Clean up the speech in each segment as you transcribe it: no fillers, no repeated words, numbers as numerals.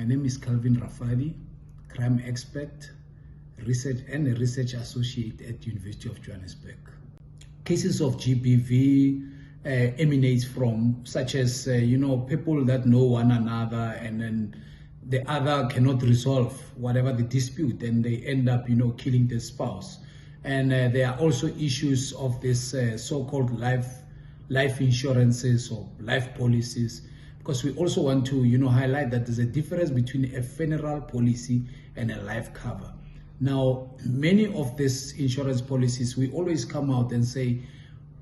My name is Calvin Rafadi, crime expert, research and a research associate at University of Johannesburg. Cases of GBV emanates from such as, people that know one another and then the other cannot resolve whatever the dispute and they end up, killing the spouse. And there are also issues of this so-called life insurances or life policies, because we also want to, highlight that there's a difference between a funeral policy and a life cover. Now, many of these insurance policies, we always come out and say,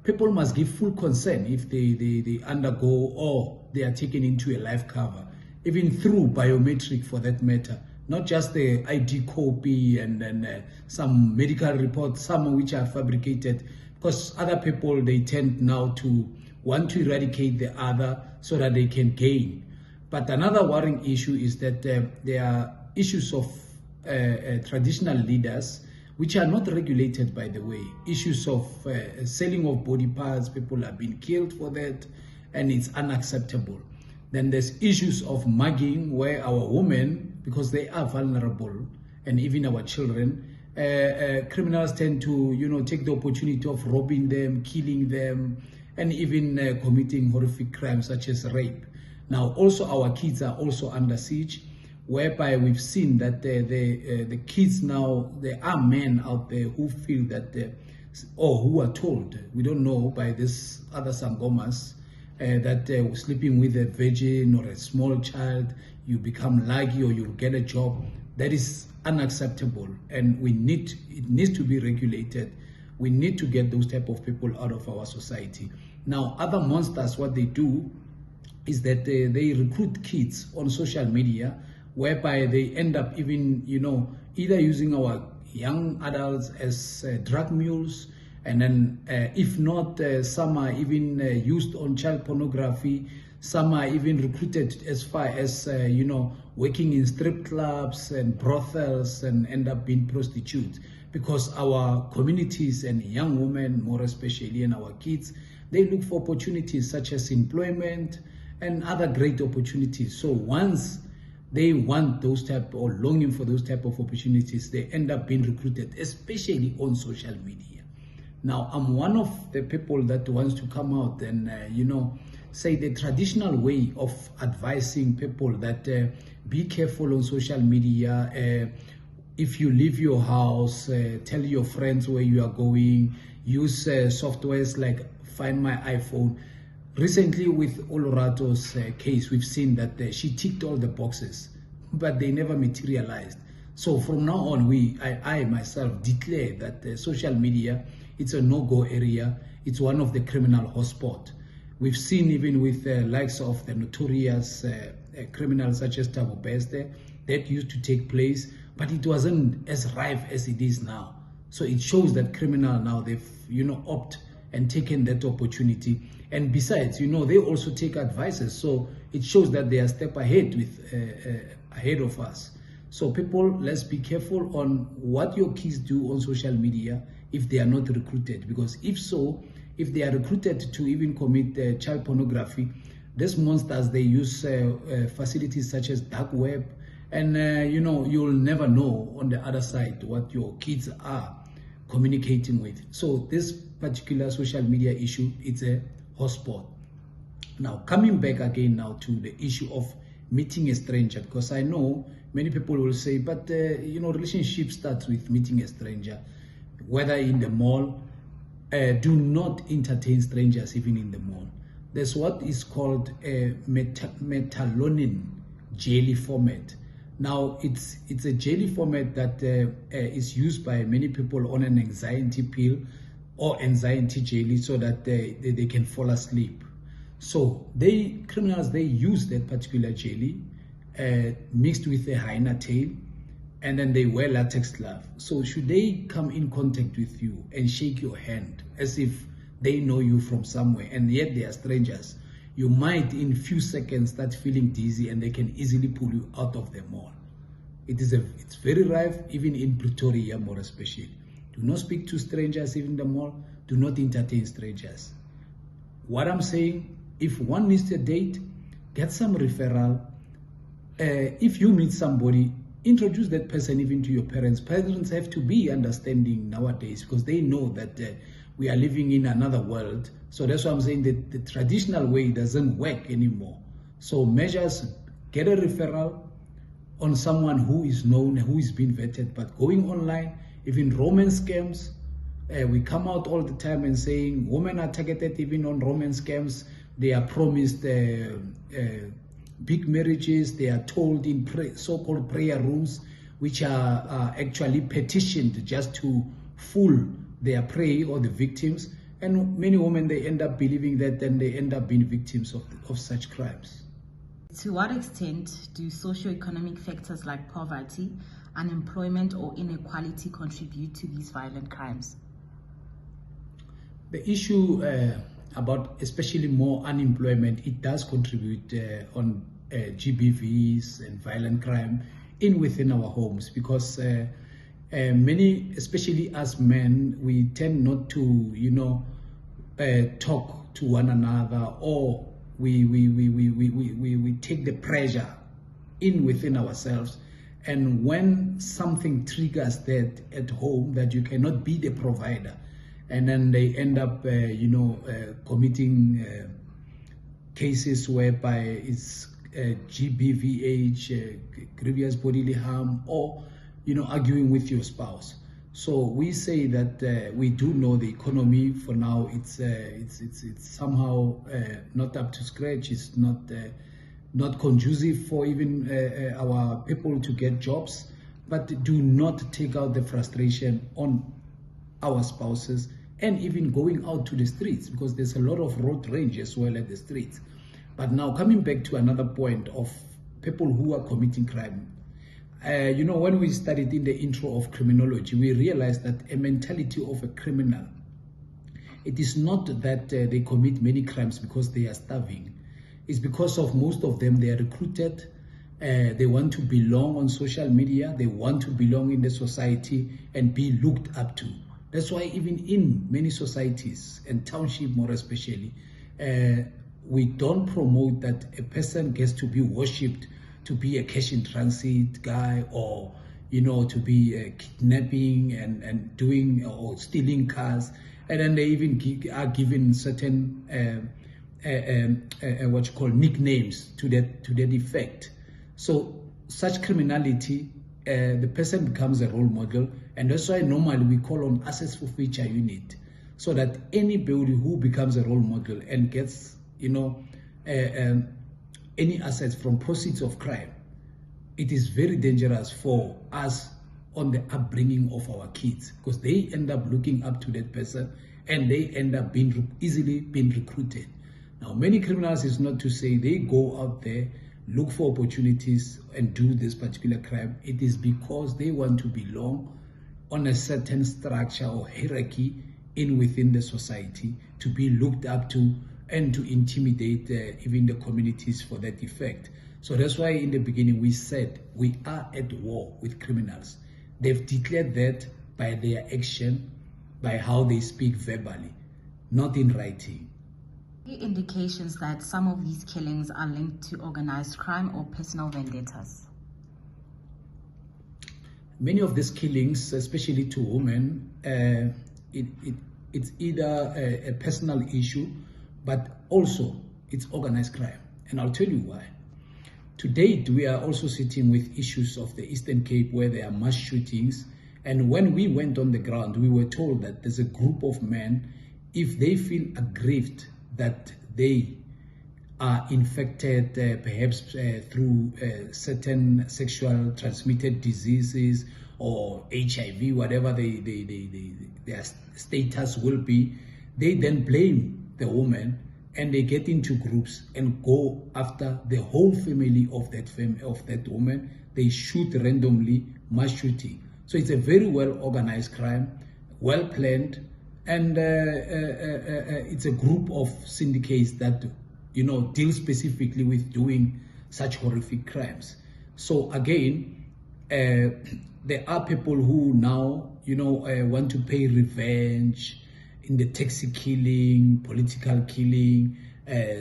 people must give full consent if they undergo or they are taken into a life cover, even through biometric for that matter, not just the ID copy and then some medical reports, some which are fabricated, because other people, they tend now to want to eradicate the other so that they can gain. But another worrying issue is that there are issues of traditional leaders which are not regulated, by the way. Issues of selling of body parts, people are being killed for that, and it's unacceptable. Then there's issues of mugging, where our women, because they are vulnerable, and even our children, criminals tend to, take the opportunity of robbing them, killing them, and even committing horrific crimes such as rape. Now, also our kids are also under siege, whereby we've seen that the kids now, there are men out there who feel that, or who are told, we don't know, by this other sangomas, that sleeping with a virgin or a small child, you become lucky or you get a job. That is unacceptable, and it needs to be regulated. We need to get those type of people out of our society. Now, other monsters, what they do is that they recruit kids on social media, whereby they end up even, either using our young adults as drug mules, and then if not, some are even used on child pornography. Some are even recruited as far as, working in strip clubs and brothels and end up being prostitutes, because our communities and young women, more especially, and our kids, they look for opportunities such as employment and other great opportunities. So once they want those type or longing for those type of opportunities, they end up being recruited, especially on social media. Now, I'm one of the people that wants to come out and, say the traditional way of advising people that be careful on social media. If you leave your house, tell your friends where you are going, use softwares like Find My iPhone. Recently with Olorato's case, we've seen that she ticked all the boxes, but they never materialized. So from now on, I myself declare that social media, it's a no-go area. It's one of the criminal hotspot. We've seen even with the likes of the notorious criminals such as Thabo Bester, that used to take place, but it wasn't as rife as it is now. So it shows that criminal now, they've, opt and taken that opportunity. And besides, they also take advices. So it shows that they are a step ahead ahead of us. So people, let's be careful on what your kids do on social media if they are not recruited. Because if they are recruited to even commit child pornography, these monsters, they use facilities such as dark web. And, you'll never know on the other side what your kids are communicating with. So this particular social media issue, it's a hotspot. Now, coming back again now to the issue of meeting a stranger, because I know many people will say, but, relationship starts with meeting a stranger, whether in the mall. Do not entertain strangers even in the mall. There's what is called a metalonin jelly format. Now, it's a jelly format that is used by many people on an anxiety pill or anxiety jelly so that they can fall asleep. So criminals, they use that particular jelly mixed with a hyena tail, and then they wear latex gloves. So should they come in contact with you and shake your hand as if they know you from somewhere, and yet they are strangers, you might in few seconds start feeling dizzy and they can easily pull you out of the mall. It's very rife, even in Pretoria more especially. Do not speak to strangers even in the mall. Do not entertain strangers. What I'm saying, if one needs a date, get some referral, if you meet somebody, introduce that person even to your parents. Parents have to be understanding nowadays because they know that we are living in another world. So that's why I'm saying that the traditional way doesn't work anymore. So measures, get a referral on someone who is known, who is being vetted, but going online, even romance scams, we come out all the time and saying women are targeted even on romance scams. They are promised big marriages. They are told in so-called prayer rooms, which are actually petitioned just to fool their prey or the victims. And many women, they end up believing that, and they end up being victims of such crimes. To what extent do socioeconomic factors like poverty, unemployment, or inequality contribute to these violent crimes? The issue about especially more unemployment, it does contribute on GBVs and violent crime within our homes, because many, especially as men, we tend not to, talk to one another, or we take the pressure within ourselves. And when something triggers that at home, that you cannot be the provider, and then they end up, committing cases whereby it's GBVH, grievous bodily harm, or arguing with your spouse. So we say that we do know the economy for now. It's somehow not up to scratch. It's not conducive for even our people to get jobs. But do not take out the frustration on our spouses, and even going out to the streets, because there's a lot of road rage as well at the streets. But now, coming back to another point of people who are committing crime, when we studied in the intro of criminology, we realized that a mentality of a criminal, it is not that they commit many crimes because they are starving. It's because of most of them, they are recruited, they want to belong on social media, they want to belong in the society and be looked up to. That's why even in many societies, and township more especially, we don't promote that a person gets to be worshipped to be a cash in transit guy, or to be kidnapping and doing or stealing cars. And then they even are given certain what you call nicknames to that effect. So such criminality, the person becomes a role model, and that's why normally we call on assets forfeiture unit, so that anybody who becomes a role model and gets any assets from proceeds of crime, it is very dangerous for us on the upbringing of our kids, because they end up looking up to that person and they end up easily being recruited. Now, many criminals, is not to say they go out there, look for opportunities and do this particular crime. It is because they want to belong on a certain structure or hierarchy within the society, to be looked up to and to intimidate even the communities for that effect. So that's why in the beginning we said we are at war with criminals. They've declared that by their action, by how they speak verbally, not in writing. Indications that some of these killings are linked to organized crime or personal vendettas? Many of these killings, especially to women, it's either a personal issue, but also it's organized crime. And I'll tell you why. To date, we are also sitting with issues of the Eastern Cape where there are mass shootings. And when we went on the ground, we were told that there's a group of men, if they feel aggrieved that they are infected perhaps through certain sexual transmitted diseases or HIV, whatever their status will be, they then blame the woman, and they get into groups and go after the whole family of that woman. They shoot randomly, mass shooting. So it's a very well organized crime, well planned, and it's a group of syndicates that deal specifically with doing such horrific crimes. So again, there are people who now want to pay revenge in the taxi killing, political killing,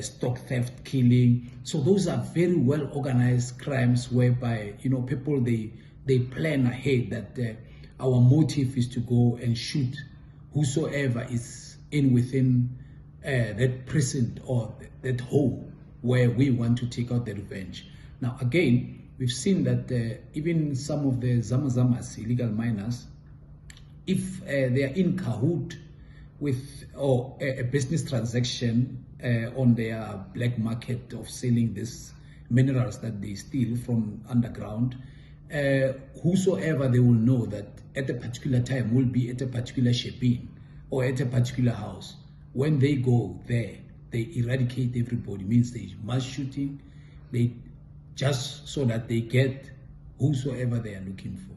stock theft, killing. So those are very well organized crimes whereby, you know, people, they plan ahead that our motive is to go and shoot whosoever is within that precinct or that hole where we want to take out the revenge. Now again, we've seen that even some of the Zamazamas, illegal miners, if they are in cahoot with or a business transaction on their black market of selling these minerals that they steal from underground, whosoever, they will know that at a particular time will be at a particular shebeen or at a particular house. When they go there, they eradicate everybody, means they mass shooting, they just so that they get whosoever they are looking for.